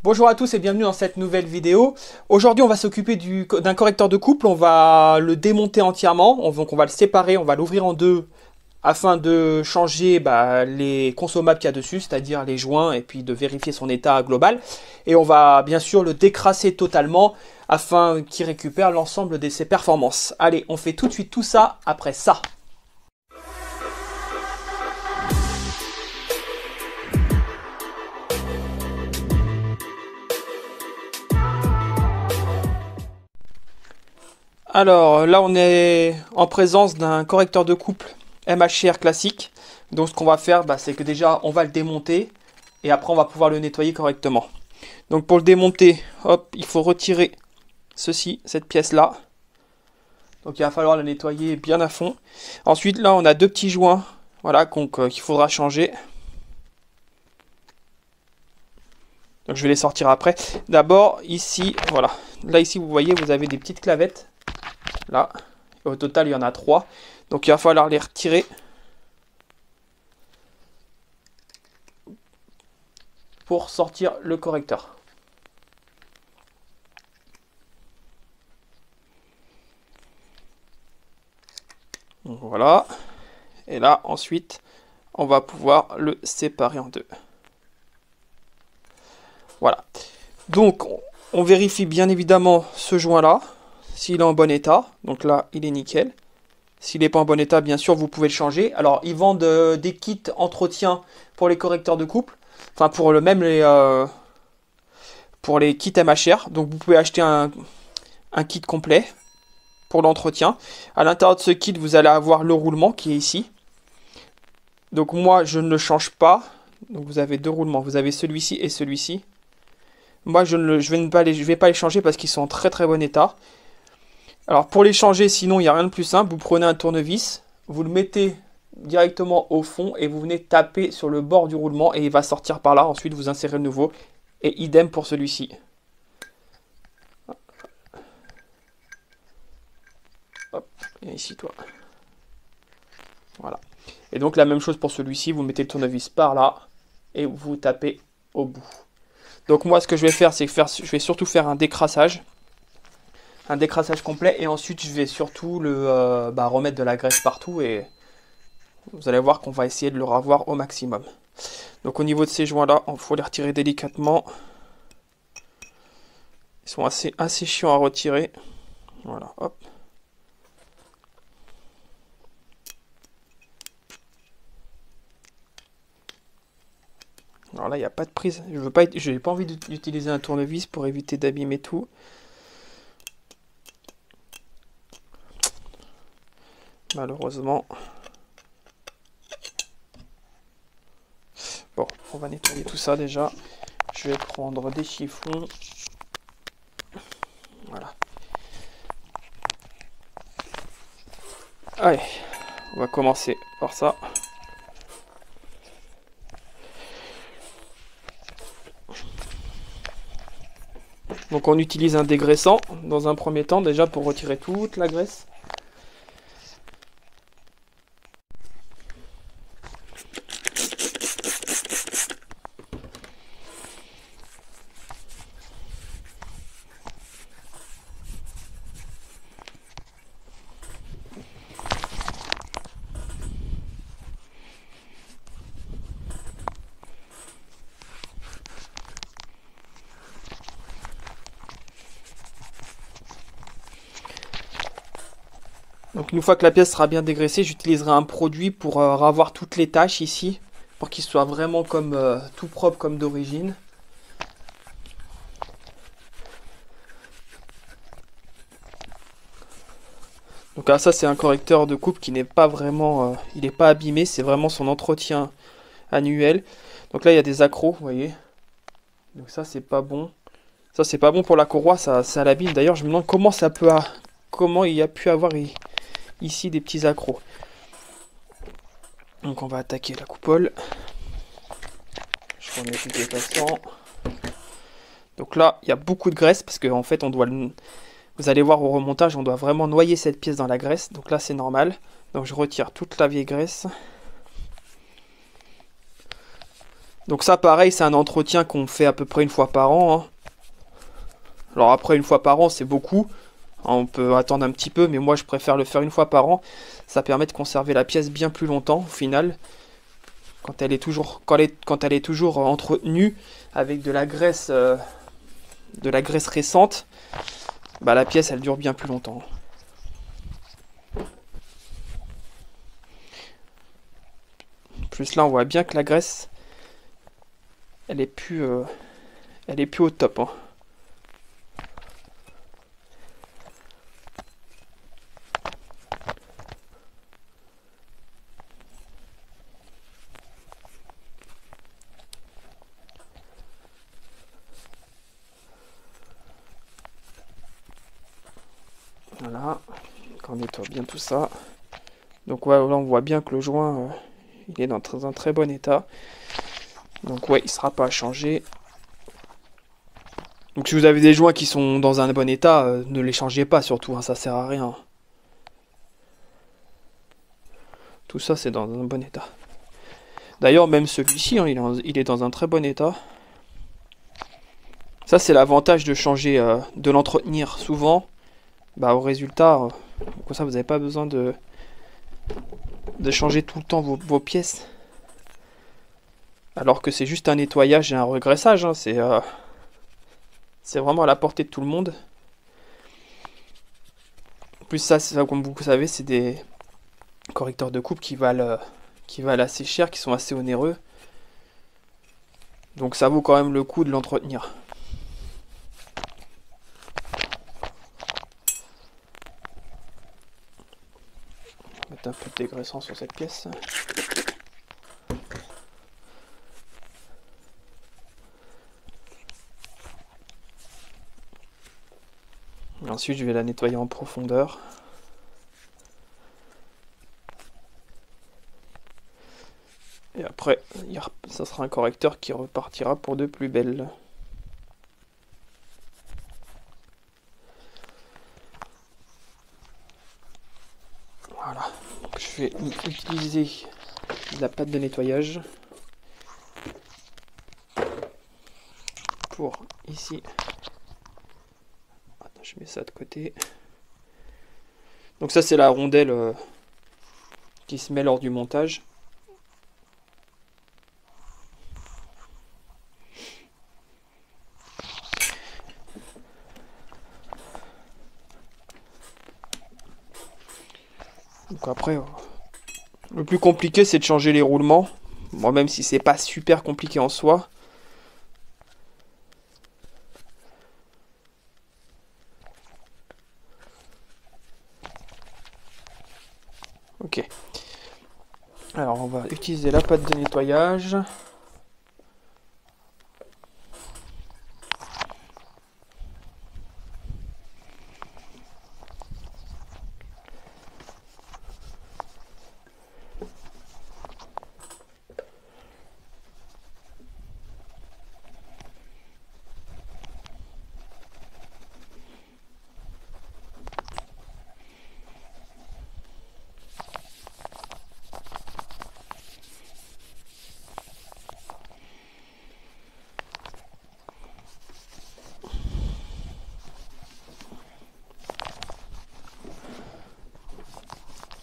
Bonjour à tous et bienvenue dans cette nouvelle vidéo. Aujourd'hui, on va s'occuper d'un correcteur de couple. On va le démonter entièrement. Donc, on va le séparer, on va l'ouvrir en deux afin de changer les consommables qu'il y a dessus, c'est-à-dire les joints, et puis de vérifier son état global. Et on va bien sûr le décrasser totalement afin qu'il récupère l'ensemble de ses performances. Allez, on fait tout de suite tout ça après ça. Alors là, on est en présence d'un correcteur de couple MHR classique. Donc ce qu'on va faire, c'est que déjà on va le démonter et après on va pouvoir le nettoyer correctement. Donc pour le démonter, hop, il faut retirer cette pièce-là. Donc il va falloir le nettoyer bien à fond. Ensuite là, on a deux petits joints, voilà, qu'il faudra changer. Donc je vais les sortir après. D'abord ici, voilà. Là ici, vous voyez, vous avez des petites clavettes. Là, au total, il y en a 3. Donc, il va falloir les retirer. Pour sortir le correcteur. Donc, voilà. Et là, ensuite, on va pouvoir le séparer en deux. Voilà. Donc, on vérifie bien évidemment ce joint-là. S'il est en bon état, donc là il est nickel. S'il n'est pas en bon état, bien sûr, vous pouvez le changer. Alors, ils vendent des kits entretien pour les correcteurs de couple. Enfin, pour pour les kits MHR. Donc, vous pouvez acheter un kit complet pour l'entretien. À l'intérieur de ce kit, vous allez avoir le roulement qui est ici. Donc, moi, je ne le change pas. Donc, vous avez deux roulements. Vous avez celui-ci et celui-ci. Moi, je vais pas les changer parce qu'ils sont en très très bon état. Alors pour les changer, sinon il n'y a rien de plus simple, vous prenez un tournevis, vous le mettez directement au fond et vous venez taper sur le bord du roulement et il va sortir par là. Ensuite vous insérez le nouveau et idem pour celui-ci. Hop, et ici toi. Voilà. Et donc la même chose pour celui-ci, vous mettez le tournevis par là et vous tapez au bout. Donc moi ce que je vais faire, c'est que je vais surtout faire un décrassage. Un décrassage complet et ensuite je vais surtout remettre de la graisse partout et vous allez voir qu'on va essayer de le ravoir au maximum. Donc au niveau de ces joints là, il faut les retirer délicatement. Ils sont assez chiants à retirer. Voilà, hop. Alors là, il n'y a pas de prise. Je n'ai pas envie d'utiliser un tournevis pour éviter d'abîmer tout. Malheureusement. Bon, on va nettoyer tout ça déjà. Je vais prendre des chiffons. Voilà. Allez, on va commencer par ça. Donc on utilise un dégraissant dans un premier temps déjà pour retirer toute la graisse. Donc une fois que la pièce sera bien dégraissée, j'utiliserai un produit pour ravoir toutes les taches ici, pour qu'il soit vraiment comme tout propre comme d'origine. Donc là, ça c'est un correcteur de coupe qui n'est pas vraiment, il n'est pas abîmé, c'est vraiment son entretien annuel. Donc là il y a des accros, vous voyez. Donc ça c'est pas bon. Ça c'est pas bon pour la courroie, ça l'abîme. D'ailleurs je me demande comment il y a pu avoir ici des petits accros. Donc on va attaquer la coupole. Je remets tout dépassant. Donc là il y a beaucoup de graisse parce qu'en fait on doit vous allez voir au remontage, on doit vraiment noyer cette pièce dans la graisse. Donc là c'est normal. Donc je retire toute la vieille graisse. Donc ça pareil, c'est un entretien qu'on fait à peu près une fois par an, hein. Alors après une fois par an c'est beaucoup, on peut attendre un petit peu, mais moi je préfère le faire une fois par an. Ça permet de conserver la pièce bien plus longtemps au final. Quand elle est toujours, quand elle est toujours entretenue avec de la graisse récente, bah la pièce elle dure bien plus longtemps. En plus là on voit bien que la graisse elle est plus au top, hein. Voilà, on nettoie bien tout ça. Donc ouais, là on voit bien que le joint il est dans un très bon état. Donc ouais, il ne sera pas à changer. Donc si vous avez des joints qui sont dans un bon état, ne les changez pas surtout, hein, ça sert à rien. Tout ça c'est dans un bon état. D'ailleurs même celui-ci, hein, il est dans un très bon état. Ça c'est l'avantage de changer, de l'entretenir souvent. Bah au résultat, comme ça vous n'avez pas besoin de changer tout le temps vos pièces. Alors que c'est juste un nettoyage et un regraissage, hein, c'est vraiment à la portée de tout le monde. En plus ça, comme vous savez, c'est des correcteurs de coupe qui valent assez cher, qui sont assez onéreux. Donc ça vaut quand même le coup de l'entretenir. On va mettre un peu de dégraissant sur cette pièce. Et ensuite je vais la nettoyer en profondeur. Et après, ça sera un correcteur qui repartira pour de plus belles. Voilà. Donc je vais utiliser la pâte de nettoyage pour ici. Attends, je mets ça de côté. Donc ça c'est la rondelle qui se met lors du montage. Donc après, le plus compliqué c'est de changer les roulements. Bon, même si c'est pas super compliqué en soi. Ok. Alors on va utiliser la pâte de nettoyage.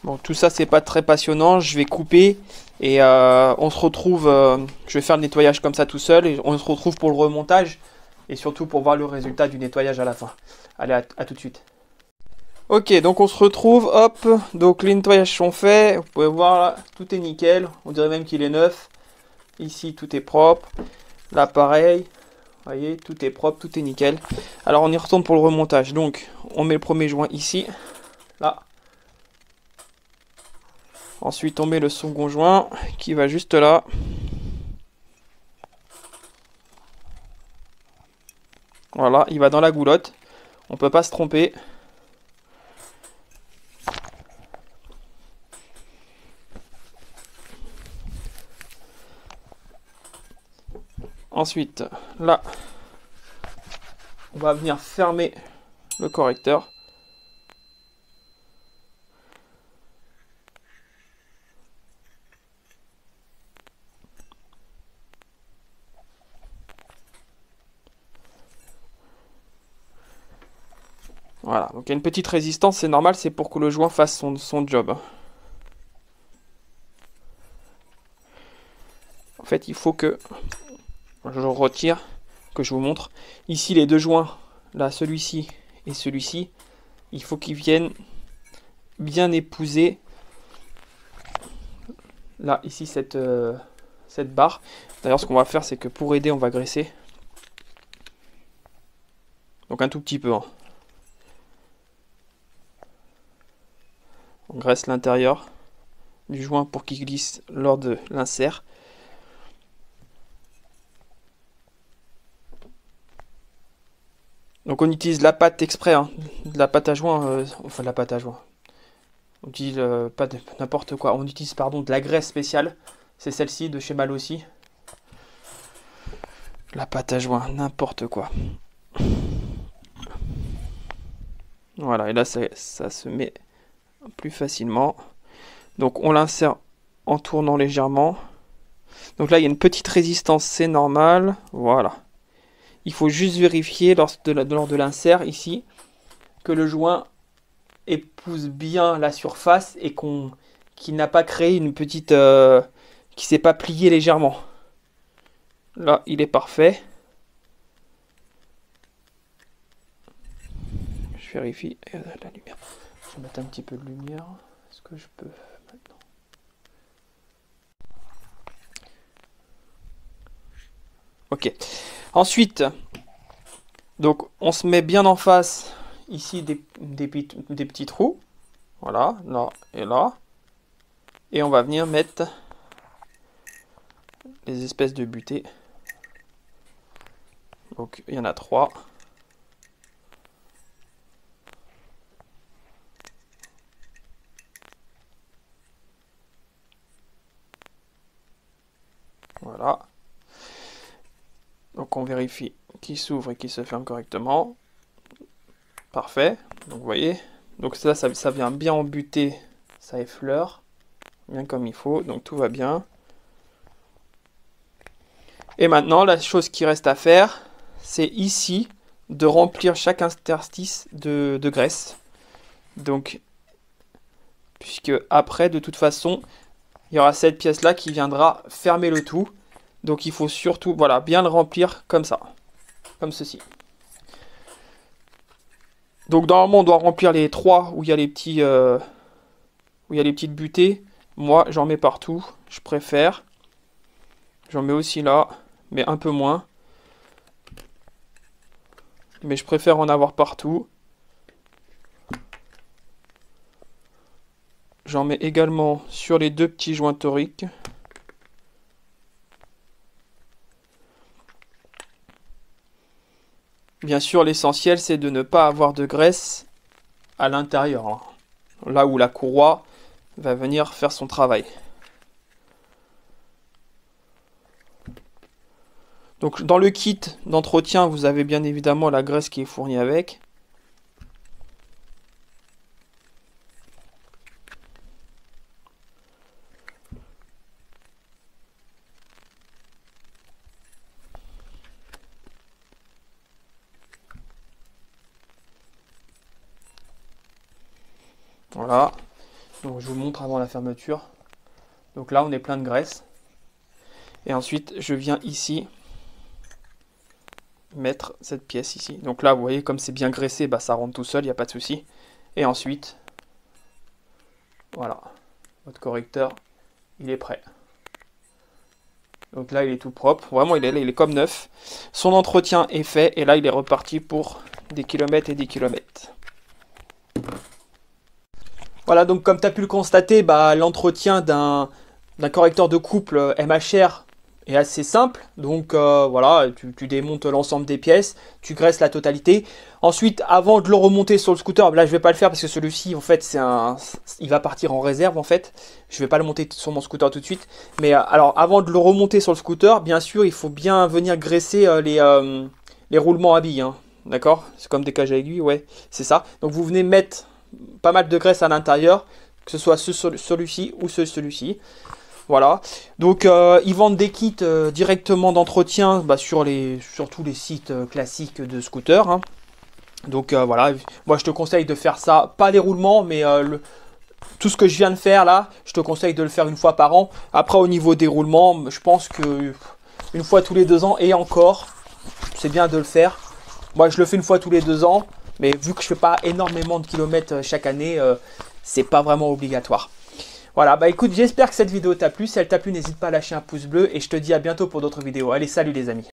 Bon, tout ça c'est pas très passionnant, je vais couper et on se retrouve, je vais faire le nettoyage comme ça tout seul et on se retrouve pour le remontage et surtout pour voir le résultat du nettoyage à la fin. Allez, à tout de suite. Ok, donc on se retrouve, hop, donc les nettoyages sont faits, vous pouvez voir là, tout est nickel, on dirait même qu'il est neuf. Ici tout est propre, là pareil, vous voyez, tout est propre, tout est nickel. Alors on y retourne pour le remontage, donc on met le premier joint ici, là. Ensuite, on met le second joint qui va juste là. Voilà, il va dans la goulotte. On peut pas se tromper. Ensuite, là, on va venir fermer le correcteur. Voilà, donc il y a une petite résistance, c'est normal, c'est pour que le joint fasse son job. En fait, il faut que je retire, que je vous montre. Ici, les deux joints, là, celui-ci et celui-ci, il faut qu'ils viennent bien épouser. Là, ici, cette barre. D'ailleurs, ce qu'on va faire, c'est que pour aider, on va graisser. Donc un tout petit peu. Hein. On graisse l'intérieur du joint pour qu'il glisse lors de l'insert. Donc on utilise la pâte exprès, hein, de la pâte à joint, enfin de la pâte à joint. On utilise pas de n'importe quoi. On utilise de la graisse spéciale. C'est celle-ci de chez Malossi. La pâte à joint, n'importe quoi. Voilà, et là ça se met plus facilement. Donc on l'insère en tournant légèrement. Donc là il y a une petite résistance, c'est normal. Voilà. Il faut juste vérifier lors de l'insert ici que le joint épouse bien la surface et qu'il n'a pas créé une petite qui s'est pas plié légèrement. Là il est parfait. Je vérifie la lumière. Je vais mettre un petit peu de lumière. Est-ce que je peux maintenant? Ok. Ensuite, donc on se met bien en face ici des petits trous. Voilà, là et là. Et on va venir mettre les espèces de butées. Donc il y en a 3. Voilà. Donc on vérifie qu'il s'ouvre et qu'il se ferme correctement. Parfait. Donc vous voyez. Donc ça vient bien embuter, ça effleure. Bien comme il faut. Donc tout va bien. Et maintenant, la chose qui reste à faire, c'est ici de remplir chaque interstice de graisse. Donc, puisque après, de toute façon, il y aura cette pièce-là qui viendra fermer le tout. Donc il faut surtout, voilà, bien le remplir comme ça. Comme ceci. Donc normalement, on doit remplir les 3 où il y a les petits, où il y a les petites butées. Moi, j'en mets partout. Je préfère. J'en mets aussi là, mais un peu moins. Mais je préfère en avoir partout. J'en mets également sur les 2 petits joints toriques. Bien sûr, l'essentiel, c'est de ne pas avoir de graisse à l'intérieur. Hein. Là où la courroie va venir faire son travail. Donc dans le kit d'entretien, vous avez bien évidemment la graisse qui est fournie avec. Voilà. Donc je vous montre avant la fermeture. Donc là on est plein de graisse. Et ensuite je viens ici mettre cette pièce ici. Donc là vous voyez comme c'est bien graissé, bah, ça rentre tout seul, il n'y a pas de souci. Et ensuite, voilà, votre correcteur, il est prêt. Donc là il est tout propre, vraiment il est comme neuf. Son entretien est fait et là il est reparti pour des kilomètres et des kilomètres. Voilà, donc comme tu as pu le constater, bah, l'entretien d'un correcteur de couple MHR est assez simple. Donc voilà, tu démontes l'ensemble des pièces, tu graisses la totalité. Ensuite, avant de le remonter sur le scooter, là je vais pas le faire parce que celui-ci en fait il va partir en réserve en fait. Je vais pas le monter sur mon scooter tout de suite. Mais alors avant de le remonter sur le scooter, bien sûr il faut bien venir graisser les roulements à billes. Hein. D'accord? C'est comme des cages à aiguilles, ouais, c'est ça. Donc vous venez mettre pas mal de graisse à l'intérieur, que ce soit celui-ci ou celui-ci. Voilà. Donc ils vendent des kits directement d'entretien bah, sur tous les sites classiques de scooters. Hein. Donc voilà, moi je te conseille de faire ça, pas des roulements, mais tout ce que je viens de faire là, je te conseille de le faire une fois par an. Après au niveau des roulements, je pense que une fois tous les 2 ans et encore, c'est bien de le faire. Moi je le fais une fois tous les 2 ans, mais vu que je fais pas énormément de kilomètres chaque année, c'est pas vraiment obligatoire. Voilà, bah écoute, j'espère que cette vidéo t'a plu. Si elle t'a plu, n'hésite pas à lâcher un pouce bleu et je te dis à bientôt pour d'autres vidéos. Allez, salut les amis.